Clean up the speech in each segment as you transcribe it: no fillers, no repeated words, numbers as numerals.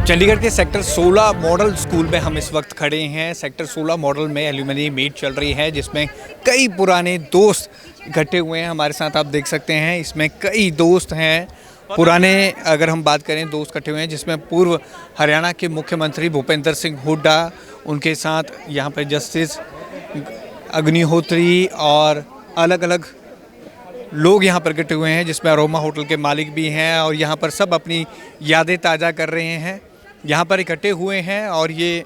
चंडीगढ़ के sector 16 model school में हम इस वक्त खड़े हैं। सेक्टर 16 मॉडल में एल्यूमिनी मीट चल रही है, जिसमें कई पुराने दोस्त इकट्ठे हुए हैं। हमारे साथ आप देख सकते हैं, इसमें कई दोस्त हैं पुराने। अगर हम बात करें, दोस्त इकट्ठे हुए हैं जिसमें पूर्व हरियाणा के मुख्यमंत्री भूपेंद्र सिंह हुड्डा, उनके साथ यहाँ पर जस्टिस अग्निहोत्री और अलग अलग लोग यहाँ पर इकट्ठे हुए हैं, जिसमें अरोमा होटल के मालिक भी हैं। और यहाँ पर सब अपनी यादें ताज़ा कर रहे हैं, यहाँ पर इकट्ठे हुए हैं और ये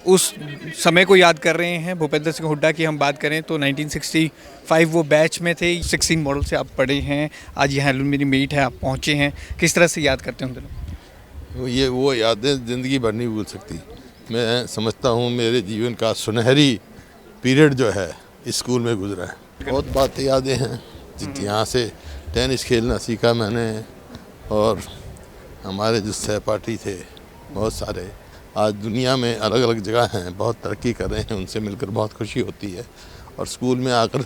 उस समय को याद कर रहे हैं। भूपेंद्र सिंह हुड्डा की हम बात करें तो 1965 वो बैच में थे। 16 मॉडल से आप पढ़े हैं, आज यहाँ एल्यूमिनी मीट है, आप पहुँचे हैं। किस तरह से याद करते हैं उन दिनों? वो यादें ज़िंदगी भर नहीं भूल सकती। मैं समझता हूँ मेरे जीवन का सुनहरी पीरियड जो है इस स्कूल में गुजरा है। बहुत बातें यादें हैं। यहाँ से टेनिस खेलना सीखा मैंने, और हमारे जो सहपाठी थे बहुत सारे आज दुनिया में अलग अलग जगह हैं, बहुत तरक्की कर रहे हैं। उनसे मिलकर बहुत खुशी होती है। और स्कूल में आकर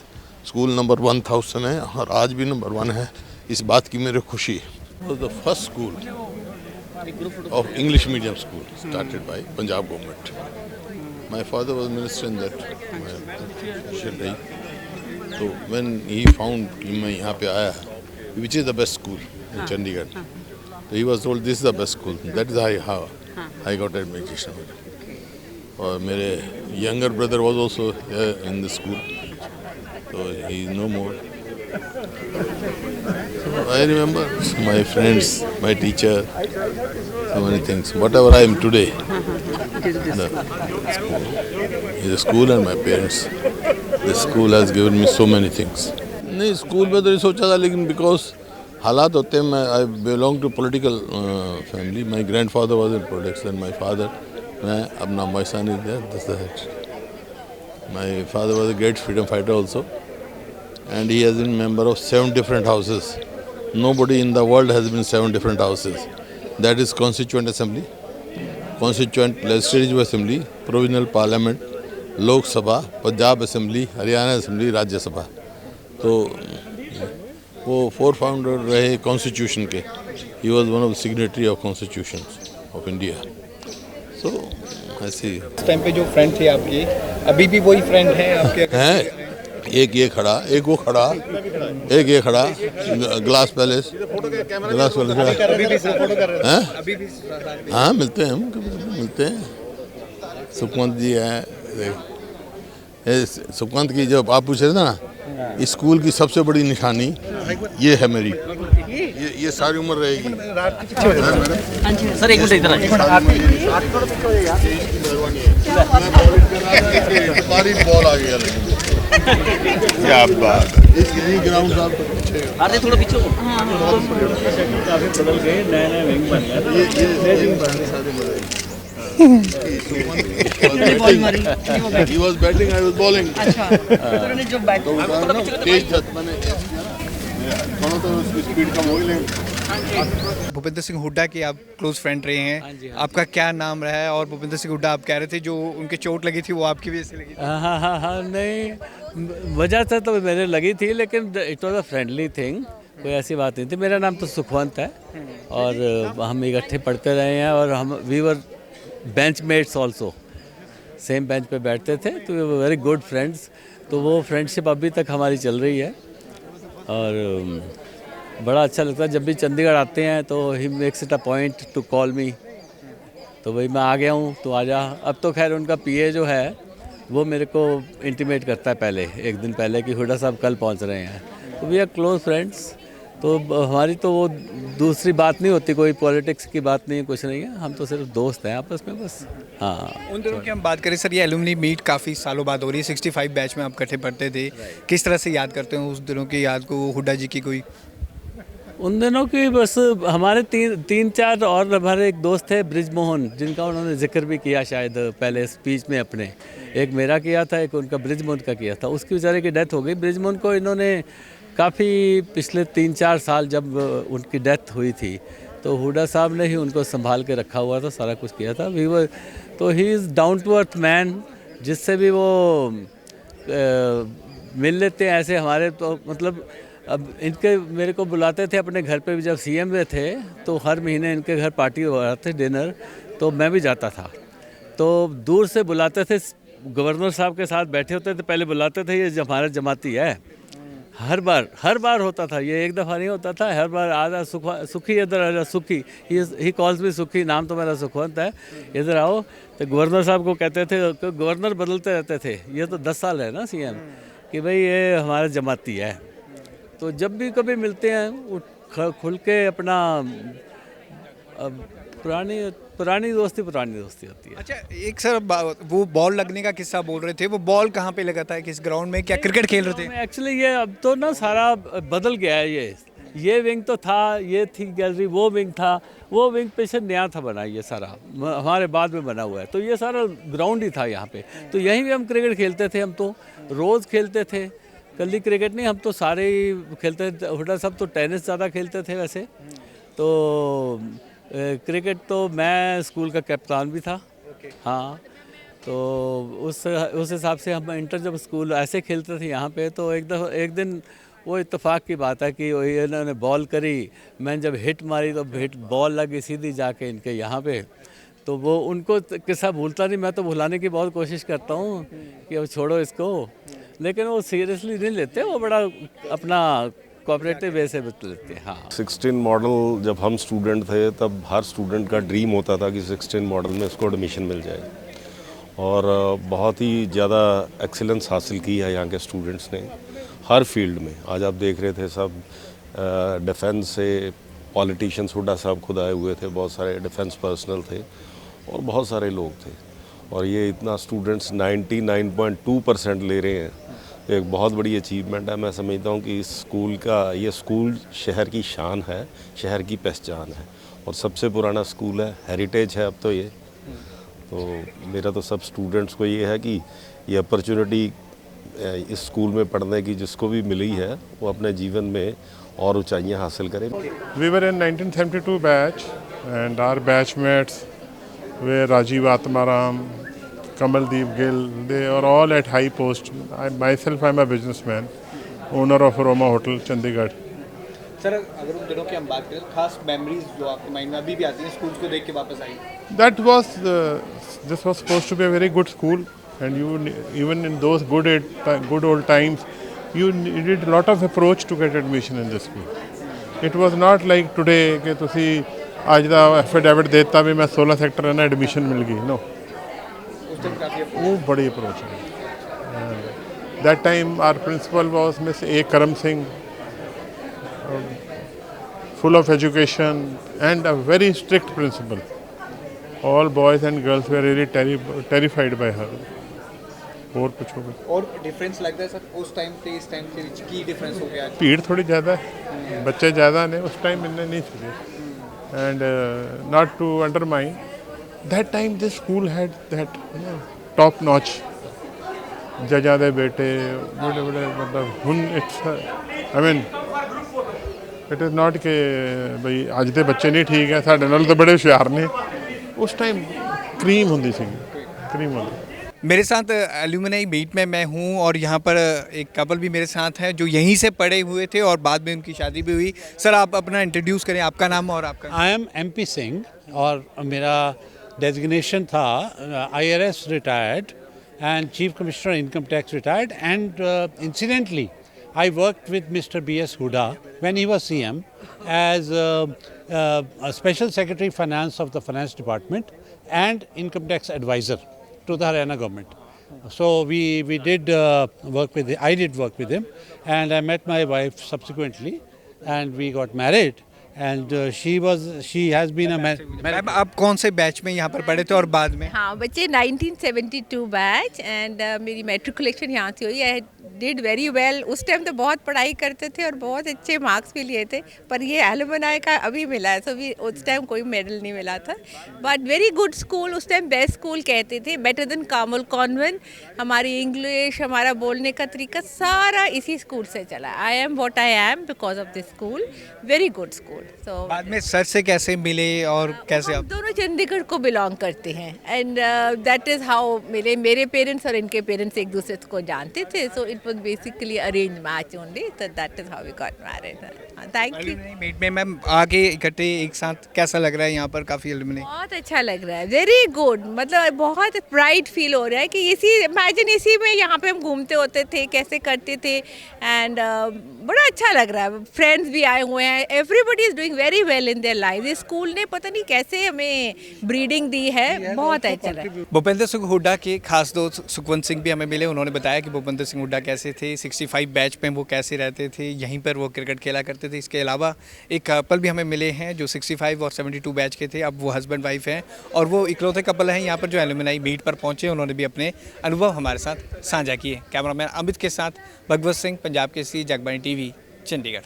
स्कूल नंबर 1 था उस समय, और आज भी नंबर 1 है, इस बात की मेरे खुशी। The first school of English medium school started by Punjab government. My father was minister in that रही। तो व्हेन ही फाउंड कि मैं यहाँ पे आया, which is the best school in Chandigarh, तो he was told this is the best school, that is how I got admission. और मेरे younger brother was also in the school, तो he is no more. I remember my friends, my teacher, so many things. Whatever I am today, the school and my parents. The school has given me so many things. नहीं, school में तो नहीं सोचा था, लेकिन because हालात होते हैं। मैं I belong to political family. My grandfather was in politics and my father, मैं अपना my son is there, this that. My father was a great freedom fighter also, and he has been member of 7 different houses. Nobody in the world has been 7 different houses. That is Constituent Assembly, Constituent Legislative Assembly, Provisional Parliament, Lok Sabha, Punjab Assembly, Haryana Assembly, Rajya Sabha. तो वो 4 founder रहे constitution के। He was one of the signatory of Constitution of India. So ऐसे उस time पे जो friend थे आपके, अभी भी वही फ्रेंड हैं आपके? हैं, एक ये खड़ा, एक वो खड़ा, एक ये खड़ा, ग्लास पैलेस, ग्लास पैलेस हैं। हाँ, मिलते हैं, हम कभी मिलते हैं। सुखवंत जी हैं। सुखवंत की जो आप पूछ रहे थे ना, इस स्कूल की सबसे बड़ी निशानी ये है मेरी। ये सारी उम्र रहेगी। सर एक मिनट इधर हमारी बॉल आ गया, लेकिन क्या बात है। यही ग्राउंड साहब तो पीछे, अरे थोड़ा पीछे हो। काफी बदल गए, नए विंग बन गया। बॉल मारी। He was batting, I was bowling. अच्छा, उन्होंने जो बैट तो तेज था, मैंने थोड़ा तो उसकी स्पीड कम हो गई, लेकिन भूपेंद्र सिंह हुड्डा के आप क्लोज फ्रेंड रहे हैं। हाँ जी। आपका क्या नाम रहा है? और भूपेंद्र सिंह हुड्डा, आप कह रहे थे जो उनके चोट लगी थी वो आपकी वजह से लगी थी? हाँ, नहीं वजह से तो मेरे लगी थी, लेकिन it was a friendly thing, कोई ऐसी बात नहीं थी। मेरा नाम तो सुखवंत है, और हम इकट्ठे पढ़ते रहे हैं, और हम we were bench mates also, same bench पे बैठते थे, तो we were very good friends. तो वो फ्रेंडशिप अभी तक हमारी चल रही है, और बड़ा अच्छा लगता है जब भी चंडीगढ़ आते हैं तो he makes it a point two call मी। तो भाई मैं आ गया हूँ तो आजा। अब तो खैर उनका पीए जो है वो मेरे को इंटीमेट करता है पहले, एक दिन पहले, कि हुड्डा साहब कल पहुँच रहे हैं। तो वी आर क्लोज फ्रेंड्स। तो हमारी तो वो दूसरी बात नहीं होती, कोई पॉलिटिक्स की बात नहीं है, कुछ नहीं है। हम तो सिर्फ दोस्त हैं आपस में, बस। हाँ, उन दिनों की हम बात करें सर, ये एल्यूमिनी मीट काफ़ी सालों बाद हो रही है। 65 बैच में आप इकट्ठे पढ़ते थे, किस तरह से याद करते हैं उस दिनों की याद को, हुड्डा जी की कोई? उन दिनों की बस हमारे तीन चार और हमारे एक दोस्त थे, ब्रिजमोहन, जिनका उन्होंने जिक्र भी किया शायद पहले स्पीच में अपने। एक मेरा किया था, एक उनका ब्रिजमोहन का किया था। उसकी बेचारे की डेथ हो गई। ब्रिजमोहन को इन्होंने काफ़ी पिछले 3-4 साल जब उनकी डेथ हुई थी, तो हुड्डा साहब ने ही उनको संभाल के रखा हुआ था, सारा कुछ किया था। वी वर, तो he is down to earth man, जिससे भी वो मिल लेते हैं ऐसे हमारे, तो मतलब अब इनके मेरे को बुलाते थे अपने घर पे भी, जब सीएम में थे तो हर महीने इनके घर पार्टी हो रहा था, डिनर, तो मैं भी जाता था। तो दूर से बुलाते थे, गवर्नर साहब के साथ बैठे होते थे, पहले बुलाते थे ये हमारा जमाती है। हर बार होता था, ये एक दफ़ा नहीं होता था, हर बार आजा सुखी इधर आजा, सुखी ही कॉल्स भी सुखी, नाम तो मेरा सुखवंत है, इधर आओ। तो गवर्नर साहब को कहते थे, तो गवर्नर बदलते रहते थे, ये तो 10 साल है ना सीएम, कि भाई ये हमारा जमाती है। तो जब भी कभी मिलते हैं वो खुल के अपना पुरानी दोस्ती होती है। अच्छा, एक सर वो बॉल लगने का किस्सा बोल रहे थे, वो बॉल कहाँ पे लगा था, किस ग्राउंड में, क्या क्रिकेट खेल रहे थे? एक्चुअली ये अब तो ना सारा बदल गया है, ये विंग तो था, ये थी गैलरी, वो विंग था, वो विंग पीछे नया था बना, ये सारा हमारे बाद में बना हुआ है। तो ये सारा ग्राउंड ही था यहाँ पे, तो यहीं भी हम क्रिकेट खेलते थे, हम तो रोज़ खेलते थे। गली क्रिकेट नहीं, हम तो सारे ही खेलते थे, हुडा सब तो टेनिस ज़्यादा खेलते थे वैसे। तो क्रिकेट तो मैं स्कूल का कैप्टन भी था। हाँ, तो उस हिसाब से हम इंटर जब स्कूल ऐसे खेलते थे यहाँ पे, तो एक दिन वो इत्तेफाक की बात है कि इन्होंने बॉल करी, मैंने जब हिट मारी तो हिट बॉल लगी सीधी जाके इनके यहाँ पे। तो वो उनको किस्सा भूलता नहीं, मैं तो भुलाने की बहुत कोशिश करता हूँ कि अब छोड़ो इसको, लेकिन वो सीरियसली नहीं लेते, वो बड़ा अपना कोऑपरेटिव वे से लेते हैं। हाँ, 16 मॉडल जब हम स्टूडेंट थे तब हर स्टूडेंट का ड्रीम होता था कि 16 मॉडल में उसको एडमिशन मिल जाए, और बहुत ही ज़्यादा एक्सीलेंस हासिल की है यहाँ के स्टूडेंट्स ने हर फील्ड में। आज आप देख रहे थे सब डिफेंस से पॉलिटिशियंस, हुड्डा साहब खुद आए हुए थे, बहुत सारे डिफेंस पर्सनल थे और बहुत सारे लोग थे, और ये इतना स्टूडेंट्स 99.2% ले रहे हैं, एक बहुत बड़ी अचीवमेंट है। मैं समझता हूँ कि इस स्कूल का, ये स्कूल शहर की शान है, शहर की पहचान है, और सबसे पुराना स्कूल है, हेरिटेज है अब तो ये। तो मेरा तो सब स्टूडेंट्स को ये है कि ये अपॉर्चुनिटी इस स्कूल में पढ़ने की जिसको भी मिली है, वो अपने जीवन में और ऊंचाइयां हासिल करें। We were in 1972 batch and our batchmates were Rajiv Atmaram, Kamaldeep Gill, they are all at high post. Myself, I'm a businessman, owner of Roma Hotel, Chandigarh. Sir, अगर उन दिनों की हम बात करें, खास मेमोरीज जो आपके माइंड में अभी भी आती हैं स्कूल को देख के वापस आई? That was, this was supposed to be a very good school, and you, even in those good old times, you needed a lot of approach to get admission in this school. It was not like today कि तुसी आज दा affidavit देता भी मैं 16 sector है ना admission मिल गई, नो, वो बड़ी अप्रोच है। That time our principal was miss A Karam Singh, full of education and a very strict principal. All boys and girls were really terrified by her. और कुछ हो गया? और डिफरेंस लगता है सर उस टाइम से इस टाइम से की डिफरेंस हो गया? भीड़ थोड़ी ज़्यादा है, बच्चे ज़्यादा ने, उस टाइम इन्ने नहीं थे। And not to undermine, that time this school had that top notch जजां दे बेटे बड़े बड़े, मतलब हुन it's, I mean it is not कि भाई अज दे बच्चे नहीं ठीक है, साढ़े नाल तो बड़े हुशियार ने। उस टाइम क्रीम होंदी सी, क्रीम होंदी। मेरे साथ एल्यूमिनाई मीट में मैं हूँ, और यहाँ पर एक कपल भी मेरे साथ है जो यहीं से पढ़े हुए थे और बाद में उनकी शादी भी हुई। सर, आप अपना इंट्रोड्यूस करें, आपका नाम और आपका। आई एम MP सिंह, और मेरा डेजिग्नेशन था IRS retired and chief commissioner income tax retired, and incidentally I worked with Mr. B.S. Huda when he was CM as a Special Secretary Finance of the Finance Department and Income Tax Advisor to the Haryana government. So we did work with him. I did work with him, and I met my wife subsequently, and we got married. And she has been a ma'am, आप कौन से batch में यहाँ पर पढ़े थे और बाद में? हाँ, बच्चे 1972 बैच, एंड मेरी मैट्रिकुलेशन यहाँ से हुई। I did very well. उस टाइम तो बहुत पढ़ाई करते थे और बहुत अच्छे मार्क्स भी लिए थे, पर ये एलुमनाई का अभी मिला है, सो भी उस टाइम कोई मेडल नहीं मिला था। बट वेरी गुड स्कूल, उस टाइम बेस्ट स्कूल कहते थे, बेटर देन कार्मल कॉन्वेंट। हमारी इंग्लिश, हमारा बोलने का तरीका सारा इसी स्कूल से चला। I am what I am because of this school. Very good school. So बाद में सर से कैसे मिले और कैसे हम आप दोनों चंडीगढ़ को बिलोंग करते हैं एंड दैट इज़ हाउ मेरे पेरेंट्स और इनके पेरेंट्स एक दूसरे को जानते थे, so it was basically arrange match only, so that is how we got married. Thank you. Alumni meet में मैम आके इकट्ठे एक साथ कैसा लग रहा है? यहाँ पर काफ़ी एल्यूमिनी बहुत अच्छा लग रहा है, वेरी गुड, मतलब बहुत प्राइड फील हो रहा है कि इसी इमेजिन इसी में यहाँ पे हम घूमते होते थे, कैसे करते थे एंड बड़ा अच्छा लग रहा है। फ्रेंड्स भी आए हुए हैं, everybody is doing very well in their life. इस स्कूल ने पता नहीं कैसे हमें ब्रीडिंग दी है, बहुत अच्छा लग रहा है। भूपेंद्र सिंह हुड्डा के खास दोस्त सुखवंत सिंह भी हमें मिले। उन्होंने बताया कि भूपेंद्र सिंह हुड्डा कैसे थे, 65 बैच में वो कैसे रहते थे, यहीं पर वो क्रिकेट खेला करते थे। इसके अलावा एक कपल भी हमें मिले हैं जो 65 और 72 बैच के थे, अब वो हस्बैंड वाइफ हैं और वो इकलौते कपल हैं यहाँ पर जो एलुमनाई मीट पर पहुँचे। उन्होंने भी अपने अनुभव हमारे साथ साझा किए। कैमरामैन अमित के साथ भगवत सिंह, पंजाब केसरी, जगबानी टीवी, चंडीगढ़।